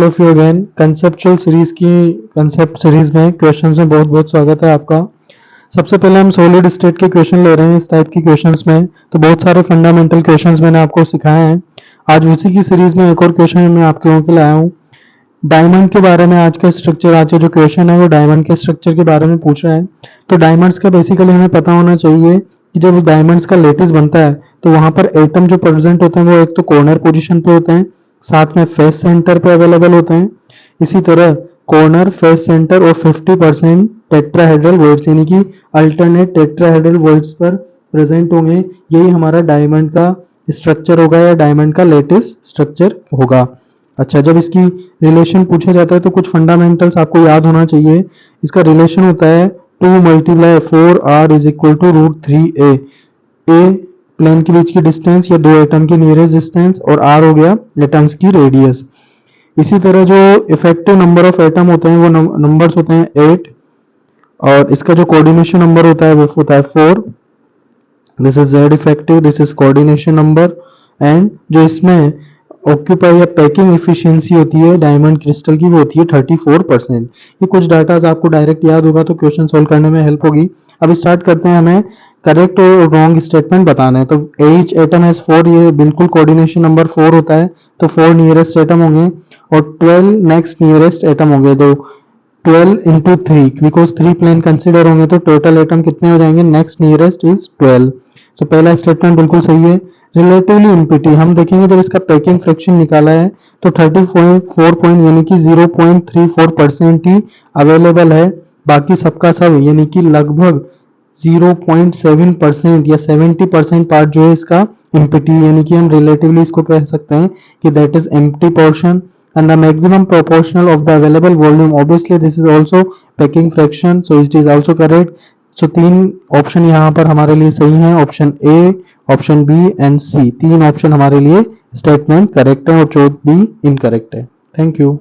Of you again conceptual series की concept series में questions में बहुत बहुत स्वागत है आपका। सबसे पहले हम सॉलिड स्टेट के क्वेश्चन ले रहे हैं। इस टाइप की क्वेश्चंस में तो बहुत सारे फंडामेंटल क्वेश्चंस मैंने आपको सिखाए हैं। आज उसी की सीरीज में एक और क्वेश्चन मैं आपके लोगों के लिए आया हूँ। डायमंड के बारे में आज का स्ट्रक्चर, आज का जो क्वेश्चन है वो डायमंड के स्ट्रक्चर के बारे में पूछ रहा है। तो डायमंड्स का बेसिकली हमें पता होना चाहिए कि जब डायमंड्स का लेटिस बनता है तो वहां पर एटम जो प्रेजेंट होते हैं वो एक तो कॉर्नर पोजीशन पे होते हैं, साथ में फेस सेंटर पे अवेलेबल होते हैं। इसी तरह कॉर्नर, फेस सेंटर और 50% टेट्राहेड्रल वॉइड्स यानी कि अल्टरनेट टेट्राहेड्रल वॉइड्स पर प्रेजेंट होंगे। यही हमारा डायमंड का स्ट्रक्चर होगा या डायमंड का लेटिस स्ट्रक्चर होगा। अच्छा, जब इसकी रिलेशन पूछा जाता है तो कुछ फंडामेंटल्स आपको याद होना चाहिए। इसका रिलेशन होता है 2 × 4r is equal to √3a। A plane के बीच की डिस्टेंस या दो एटम की नियरेस्ट डिस्टेंस और r हो गया एटम्स की रेडियस। इसी तरह जो इफेक्टिव नंबर ऑफ एटम होते हैं वो नंबर्स होते हैं 8 और इसका जो कोऑर्डिनेशन नंबर होता है वो होता है 4। This is z effective, this is coordination number. And जो इसमें ऑक्यूपाई या पैकिंग एफिशिएंसी होती है डायमंड क्रिस्टल की वो होती है 34%। ये कुछ डाटाज आपको डायरेक्ट याद होगा तो क्वेश्चन सोल्व करने में हेल्प होगी। अब स्टार्ट करते हैं। हमें करेक्ट और रॉन्ग स्टेटमेंट बताना है। तो एच एटम हैज 4, ये बिल्कुल कोऑर्डिनेशन नंबर 4 होता है तो 4 नियरेस्ट एटम होंगे और 12 नेक्स्ट नियरेस्ट एटम होंगे। तो 12 × 3 बिकॉज 3 प्लेन कंसिडर होंगे तो टोटल एटम कितने हो जाएंगे, नेक्स्ट नियरेस्ट इज 12। तो पहला स्टेटमेंट बिल्कुल सही है। रिलेटिवली एम्प्टी हम देखेंगे जब इसका पैकिंग फ्रैक्शन निकाला है तो 34 पॉइंट यानी कि 0.34% ही अवेलेबल है। बाकी सबका सब यानी कि लगभग 0.7% या 70% पार्ट जो है इसका एम्प्टी, यानी कि हम रिलेटिवली इसको कह सकते हैं कि that is empty portion. and the maximum proportional of the available volume, obviously this is also packing fraction, so it is also correct। so तीन ऑप्शन यहाँ पर हमारे लिए सही हैं, option A, option B and C. तीन option हमारे लिए स्टेटमेंट करेक्ट है और चौथ बी इनकरेक्ट है। Thank you.